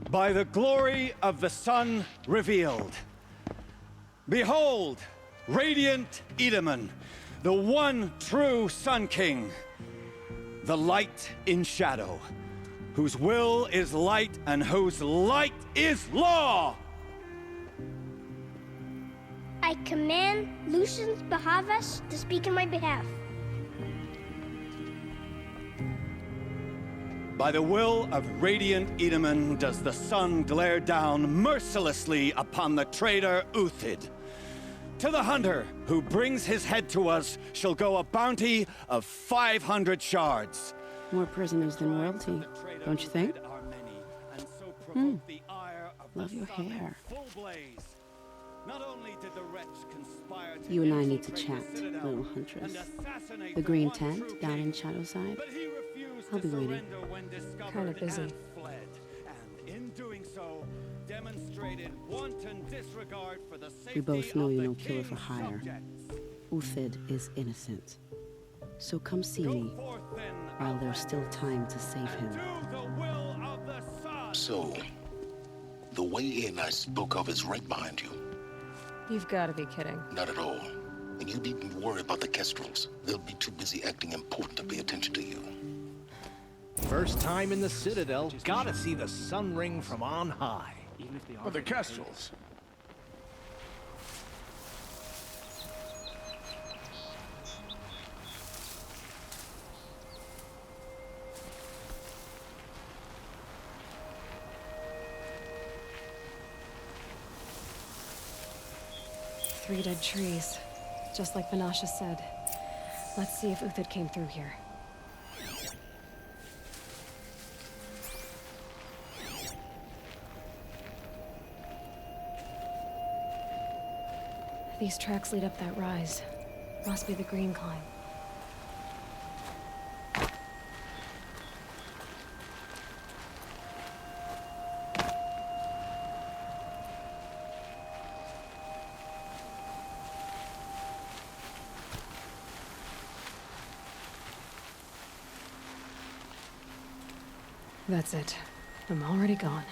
By the glory of the sun revealed. Behold, radiant Edaman, the one true Sun King, the light in shadow, whose will is light and whose light is law! I command Lucius Bahavas to speak in my behalf. By the will of radiant Edaman does the sun glare down mercilessly upon the traitor Uthid. To the hunter who brings his head to us shall go a bounty of 500 shards. More prisoners than royalty, don't you think? Love your hair. You and I need to chat, little huntress. The green tent down in Shadowside. I'll be waiting. Kinda busy. We both know you're no killer for hire. Uthid is innocent. So come see me while there's still time to save him. So, the way in I spoke of is right behind you. You've got to be kidding. Not at all. And you needn't worry about the Kestrels. They'll be too busy acting important to pay attention to you. First time in the Citadel, gotta see the sun ring from on high. But the Kestrels. Three dead trees, just like Banasha said. Let's see if Uthid came through here. These tracks lead up that rise. Must be the green climb. That's it. I'm already gone.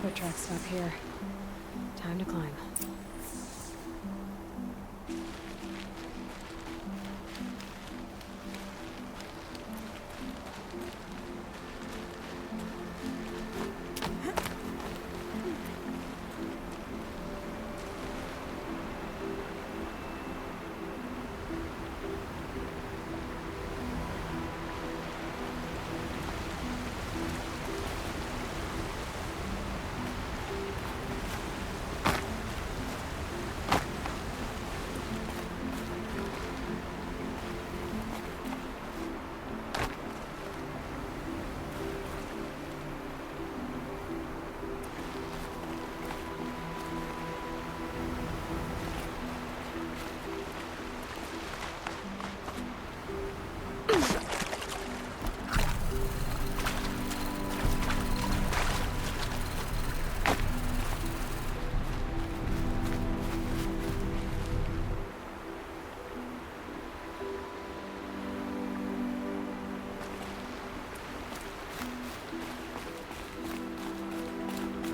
Foot tracks stop here. Time to climb.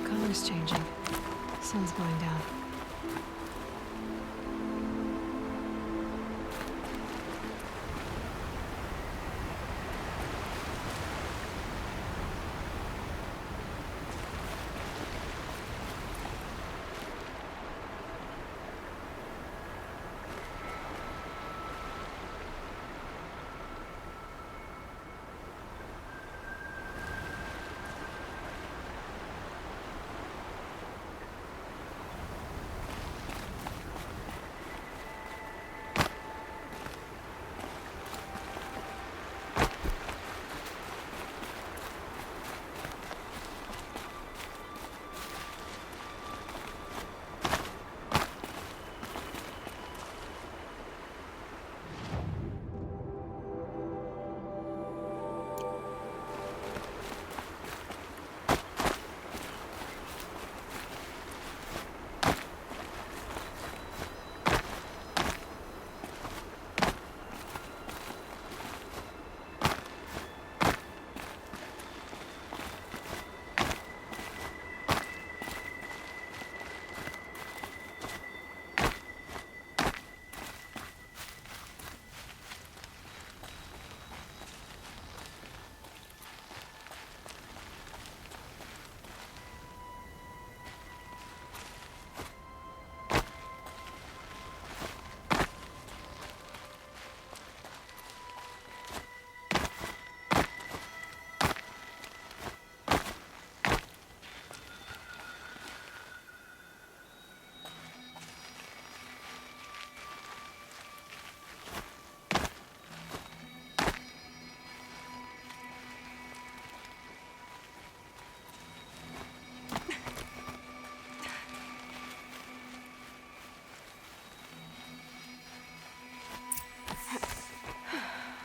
Color's changing. Sun's going down.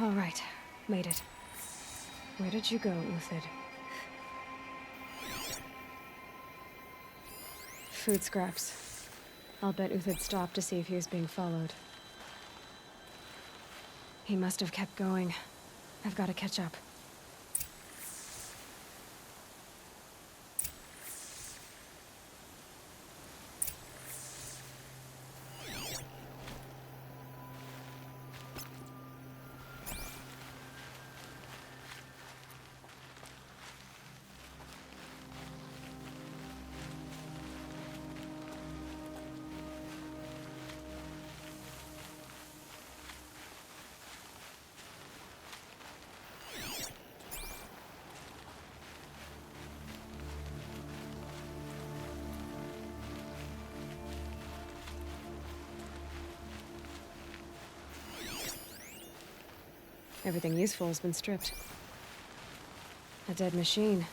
All right, made it. Where did you go, Uthid? Food scraps. I'll bet Uthid stopped to see if he was being followed. He must have kept going. I've got to catch up. Everything useful has been stripped. A dead machine.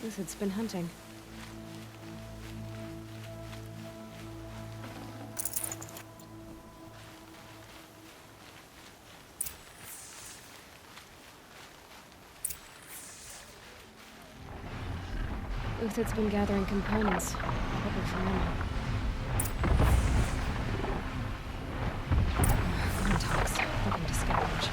Uthid's been hunting. Uthid's been gathering components, probably for MSI. Talks, looking to scavenge.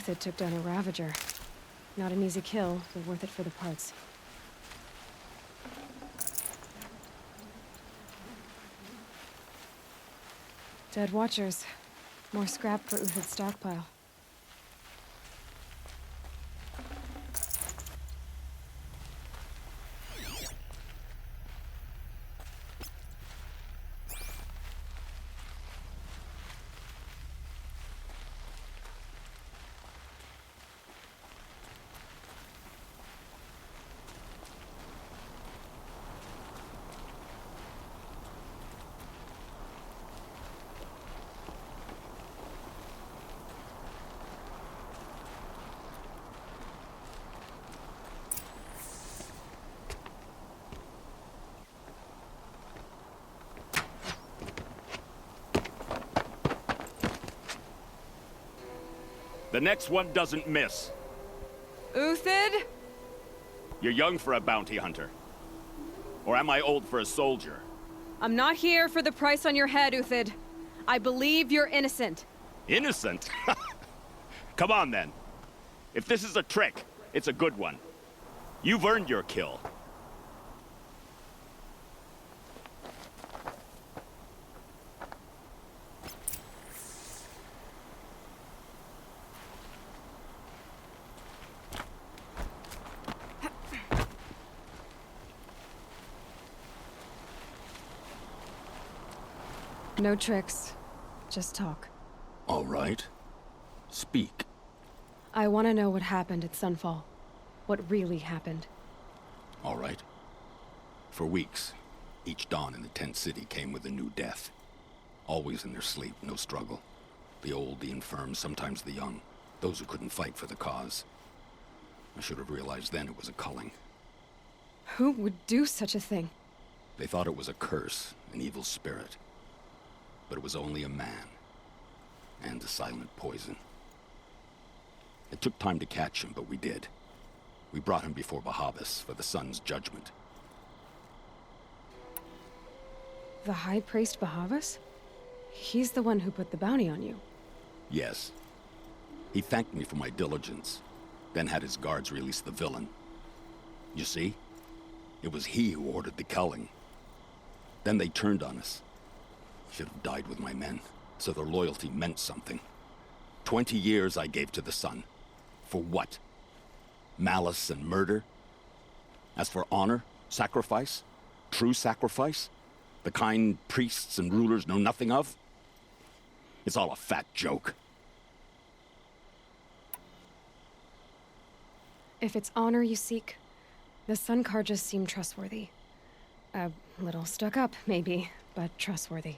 Uthid took down a Ravager. Not an easy kill, but worth it for the parts. Dead Watchers. More scrap for Uthid's stockpile. The next one doesn't miss. Uthid? You're young for a bounty hunter. Or am I old for a soldier? I'm not here for the price on your head, Uthid. I believe you're innocent. Innocent? Come on, then. If this is a trick, it's a good one. You've earned your kill. No tricks. Just talk. All right. Speak. I want to know what happened at Sunfall. What really happened. All right. For weeks, each dawn in the tent city came with a new death. Always in their sleep, no struggle. The old, the infirm, sometimes the young. Those who couldn't fight for the cause. I should have realized then it was a culling. Who would do such a thing? They thought it was a curse, an evil spirit. But it was only a man. And a silent poison. It took time to catch him, but we did. We brought him before Bahavas for the sun's judgment. The High Priest Bahavas? He's the one who put the bounty on you. Yes. He thanked me for my diligence, then had his guards release the villain. You see? It was he who ordered the culling. Then they turned on us. Should have died with my men, so their loyalty meant something. 20 years I gave to the sun. For what? Malice and murder? As for honor, sacrifice, true sacrifice, the kind priests and rulers know nothing of? It's all a fat joke. If it's honor you seek, the Sun Karjas seem trustworthy. A little stuck up, maybe, but trustworthy.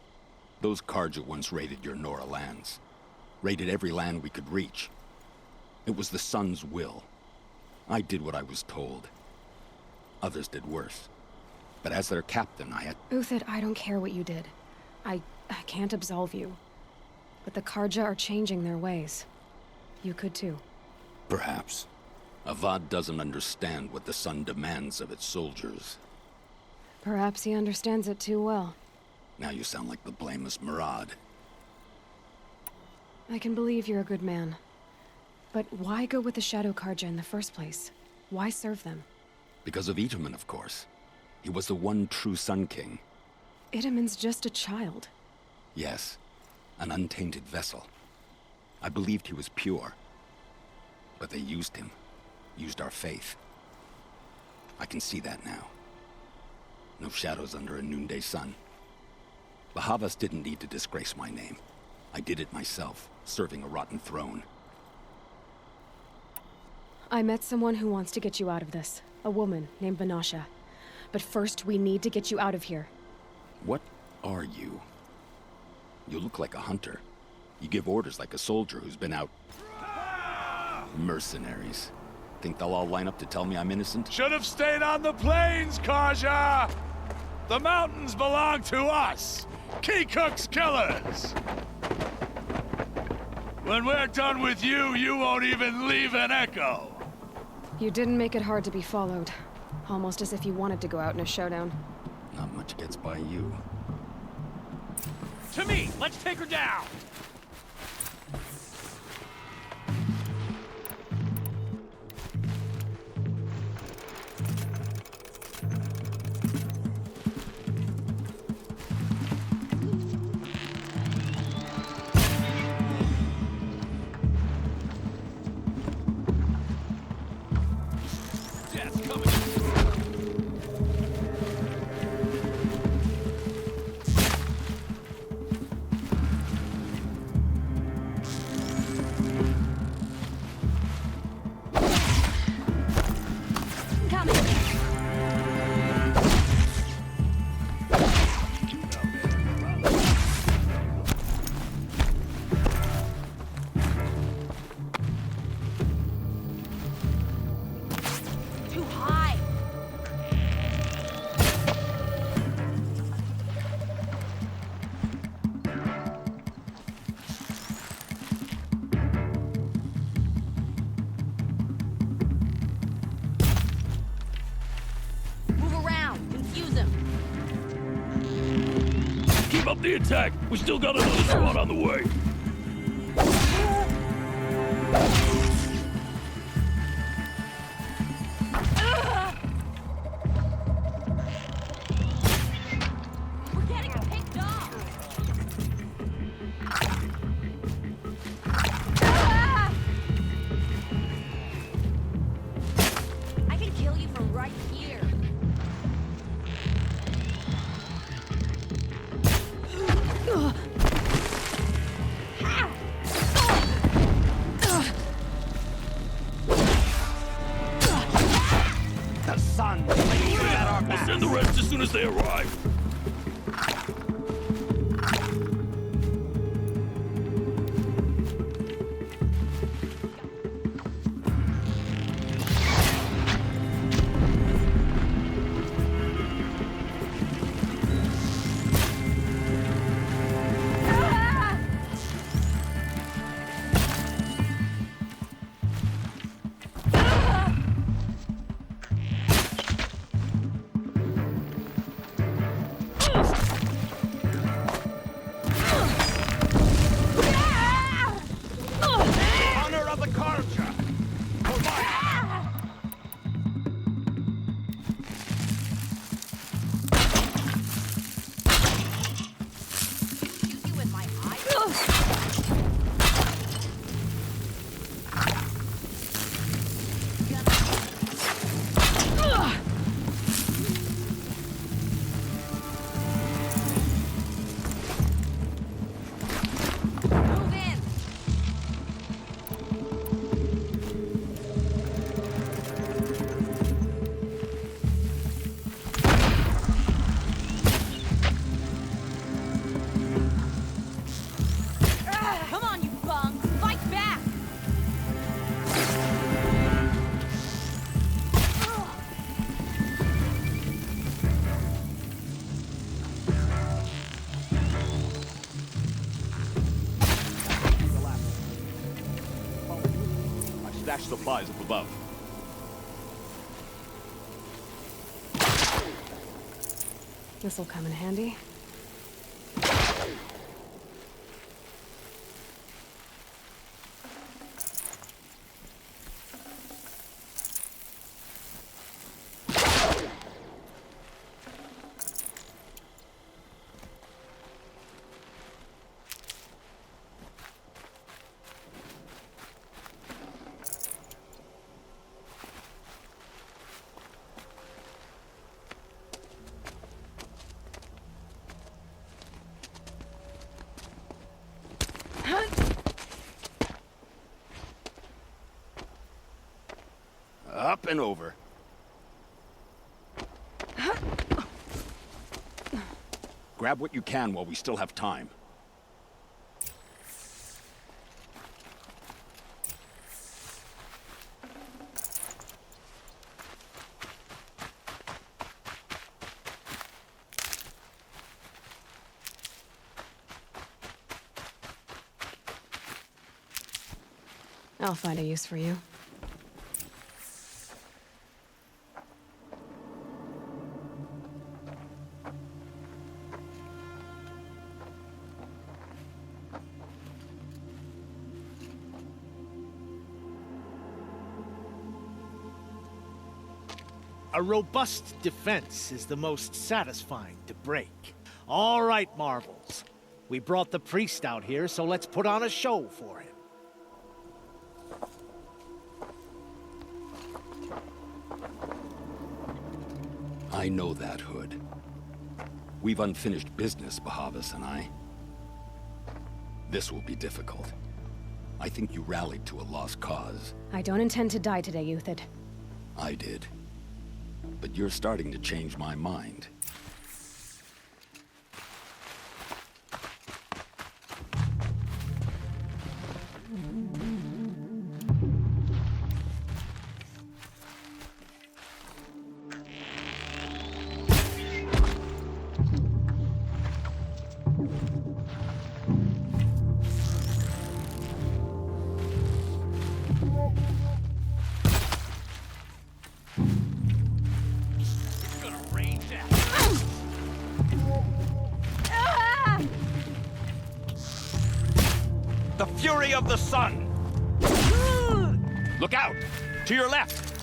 Those Karja once raided your Nora lands. Raided every land we could reach. It was the sun's will. I did what I was told. Others did worse. But as their captain, I had... Uthid, I don't care what you did. I can't absolve you. But the Karja are changing their ways. You could too. Perhaps. Avad doesn't understand what the sun demands of its soldiers. Perhaps he understands it too well. Now you sound like the blameless Murad. I can believe you're a good man. But why go with the Shadow Karja in the first place? Why serve them? Because of Itaman, of course. He was the one true Sun King. Itaman's just a child. Yes, an untainted vessel. I believed he was pure. But they used him. Used our faith. I can see that now. No shadows under a noonday sun. Bahavas didn't need to disgrace my name. I did it myself, serving a rotten throne. I met someone who wants to get you out of this. A woman named Vanasha. But first, we need to get you out of here. What are you? You look like a hunter. You give orders like a soldier who's been out... Mercenaries. Think they'll all line up to tell me I'm innocent? Should have stayed on the plains, Karja! The mountains belong to us! Keycook's killers! When we're done with you, you won't even leave an echo! You didn't make it hard to be followed. Almost as if you wanted to go out in a showdown. Not much gets by you. To me! Let's take her down! keep up the attack. We still got another squad on the way. We're getting picked off. I can kill you from right here. The sun blazing at our We'll backs. send the rest as soon as they arrive. Honor of the culture. Shoot you with my eyes. Move in. Come on, you bum! Fight back! I've stashed supplies up above. This'll come in handy. Up and over. Grab what you can while we still have time. I'll find a use for you. A robust defense is the most satisfying to break. All right, Marvels. We brought the priest out here, so let's put on a show for him. I know that, Hood. We've unfinished business, Bahavas and I. This will be difficult. I think you rallied to a lost cause. I don't intend to die today, Euthid. I did. But you're starting to change my mind. Gonna range out. The fury of the sun! Look out! To your left!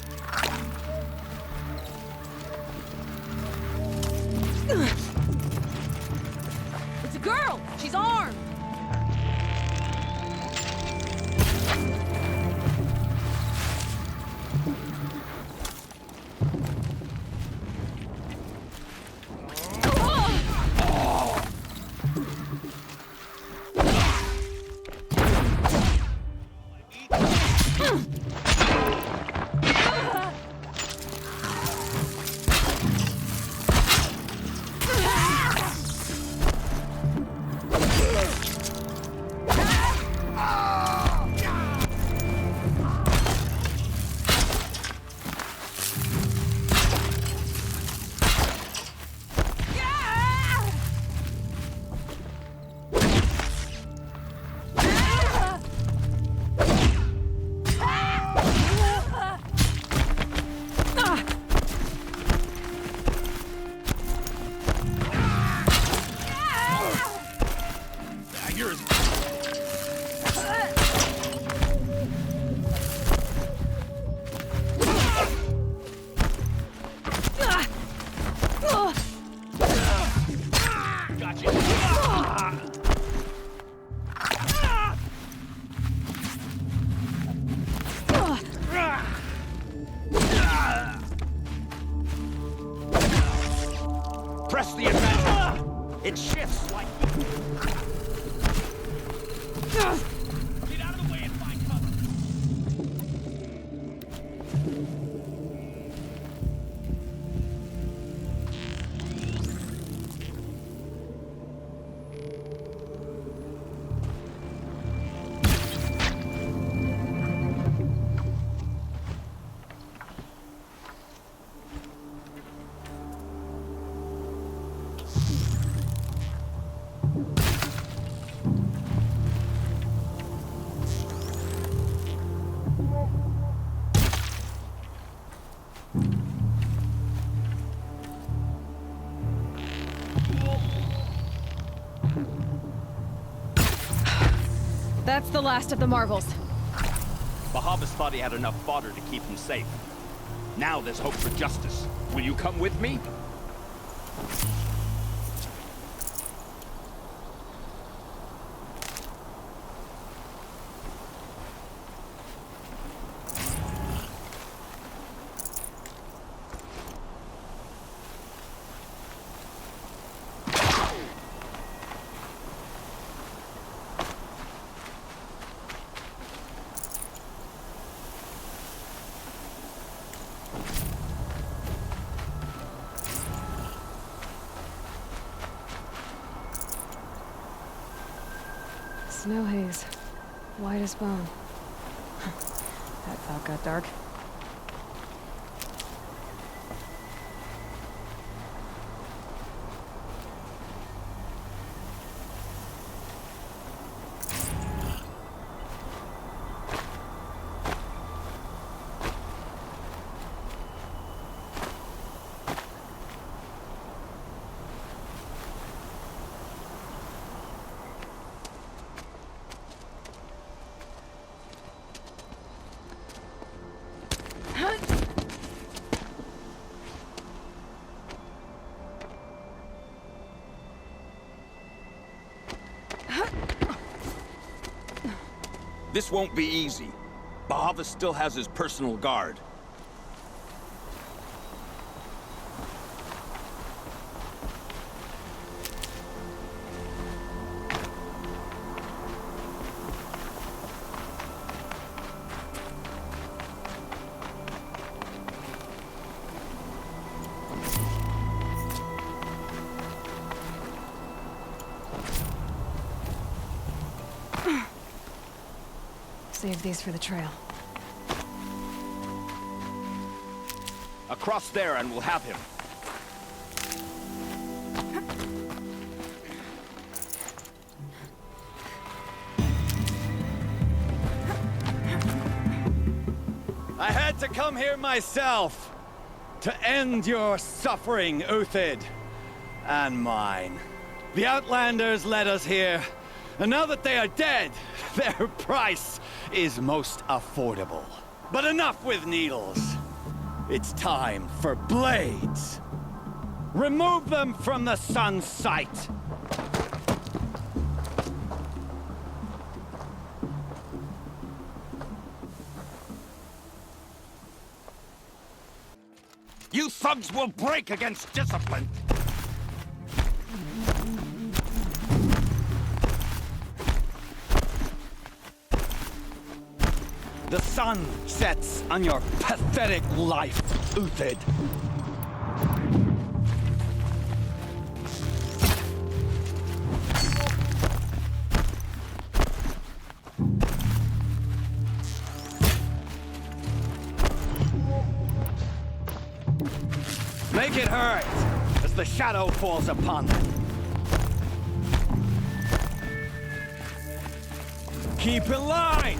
It's a girl! She's armed! Press the advance. It shifts like... Get out of the way and find cover. That's the last of the marbles. Bahavas thought he had enough fodder to keep him safe. Now there's hope for justice. Will you come with me? Snow haze. White as bone. That thought got dark. This won't be easy. Bahavas still has his personal guard. Save these for the trail. Across there and we'll have him. I had to come here myself to end your suffering, Uthid, and mine. The Outlanders led us here, And now that they are dead, their price is most affordable. But enough with needles. It's time for blades. Remove them from the sun's sight. You thugs will break against discipline. The sun sets on your pathetic life, Uthid. Make it hurt as the shadow falls upon them. Keep in line!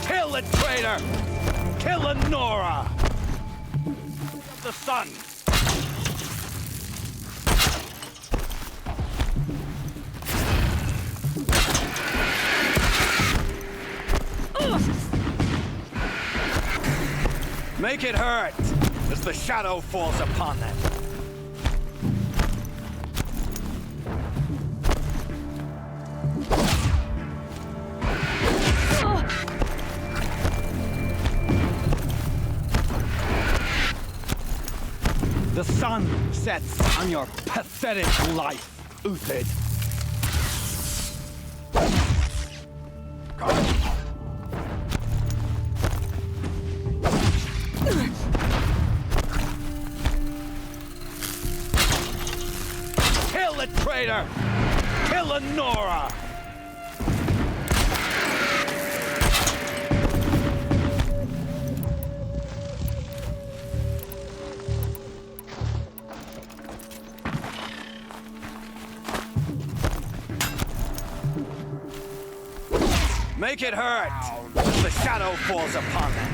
Kill the traitor! Kill Lenora! The sun! Make it hurt as the shadow falls upon them. The sun sets on your pathetic life, Uthid. Kill the traitor! Kill Lenora! Make it hurt as the shadow falls upon them.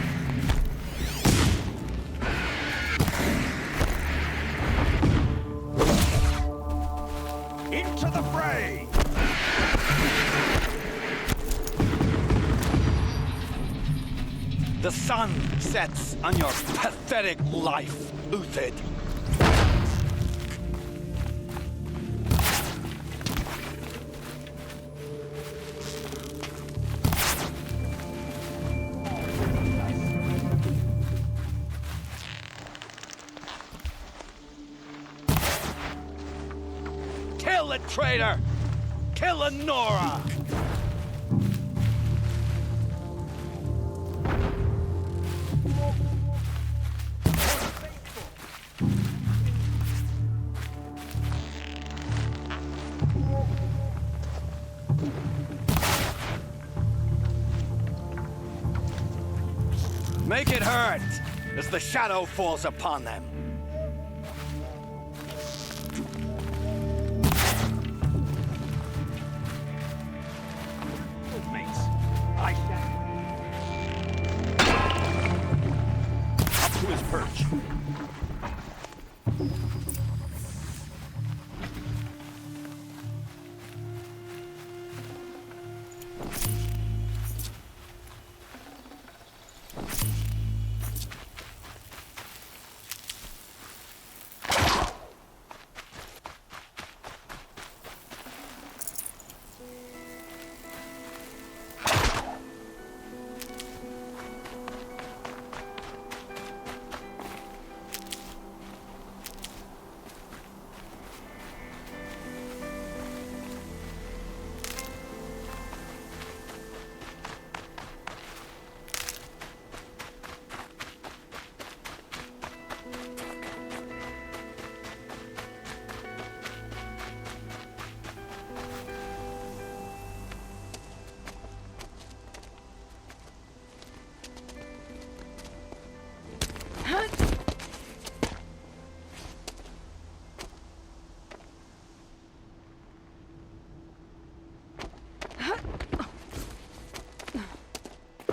Into the fray! The sun sets on your pathetic life, Uthid. Kill the traitor! Kill Lenora! Make it hurt as the shadow falls upon them. Up to his perch.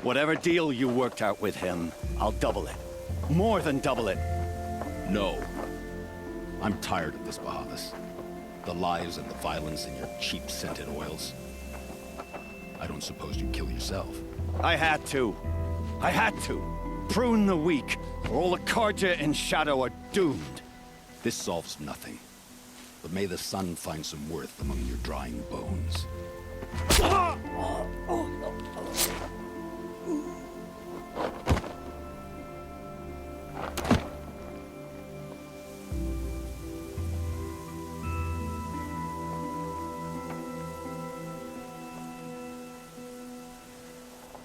Whatever deal you worked out with him, I'll double it. More than double it. No. I'm tired of this, Bahavas. The lies and the violence and your cheap scented oils. I don't suppose you'd kill yourself. I had to. I had to. Prune the weak, or all the Karja in Shadow are doomed. This solves nothing. But may the sun find some worth among your drying bones.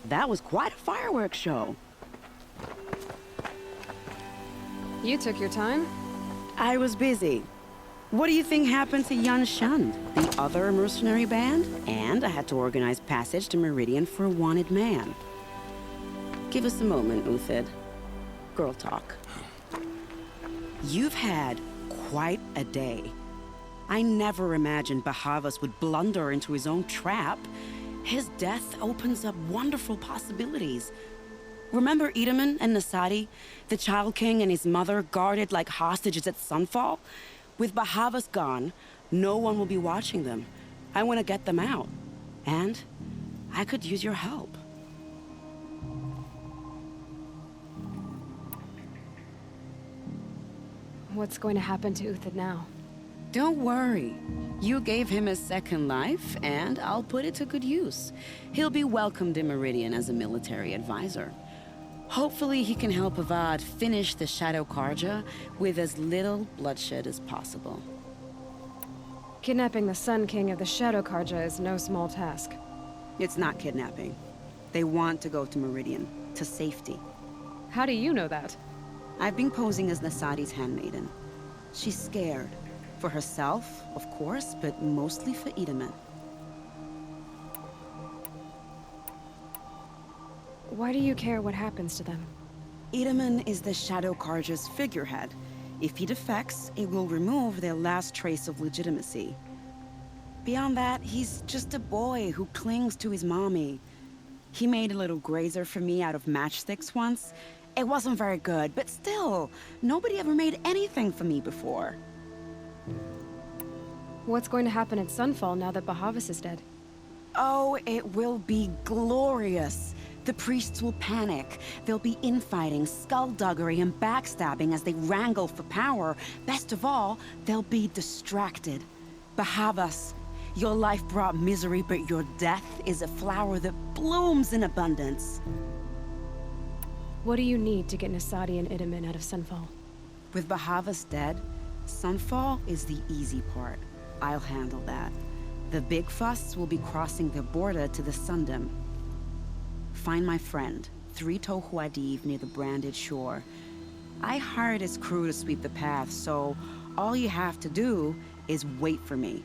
That was quite a fireworks show. You took your time? I was busy. What do you think happened to Yan Shund, the other mercenary band? And I had to organize passage to Meridian for a wanted man. Give us a moment, Uthid. Girl talk. You've had quite a day. I never imagined Bahavas would blunder into his own trap. His death opens up wonderful possibilities. Remember Edaman and Nasadi, the Child King and his mother guarded like hostages at Sunfall? With Bahavas gone, no one will be watching them. I want to get them out. And I could use your help. What's going to happen to Uthid now? Don't worry. You gave him a second life, and I'll put it to good use. He'll be welcomed in Meridian as a military advisor. Hopefully he can help Avad finish the Shadow Karja with as little bloodshed as possible. Kidnapping the Sun King of the Shadow Karja is no small task. It's not kidnapping. They want to go to Meridian, to safety. How do you know that? I've been posing as Nasadi's handmaiden. She's scared. For herself, of course, but mostly for Edaman. Why do you care what happens to them? Edaman is the Shadow Karja's figurehead. If he defects, it will remove their last trace of legitimacy. Beyond that, he's just a boy who clings to his mommy. He made a little grazer for me out of matchsticks once. It wasn't very good, but still, nobody ever made anything for me before. What's going to happen at Sunfall now that Bahavas is dead? Oh, it will be glorious. The priests will panic. There'll be infighting, skullduggery, and backstabbing as they wrangle for power. Best of all, they'll be distracted. Bahavas, your life brought misery, but your death is a flower that blooms in abundance. What do you need to get Nasadi and Edaman out of Sunfall? With Bahavas dead, Sunfall is the easy part. I'll handle that. The big fuss will be crossing the border to the Sundom. Find my friend, 3 Tohuadiv near the branded shore. I hired his crew to sweep the path, so all you have to do is wait for me.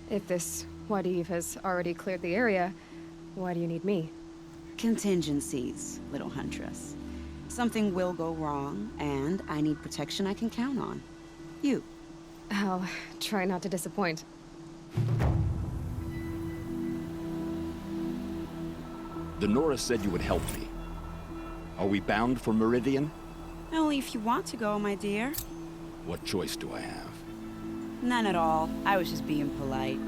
If this Wadiv has already cleared the area, why do you need me? Contingencies, little huntress. Something will go wrong, and I need protection I can count on. You. I'll try not to disappoint. The Nora said you would help me. Are we bound for Meridian? Only if you want to go, my dear. What choice do I have? None at all. I was just being polite.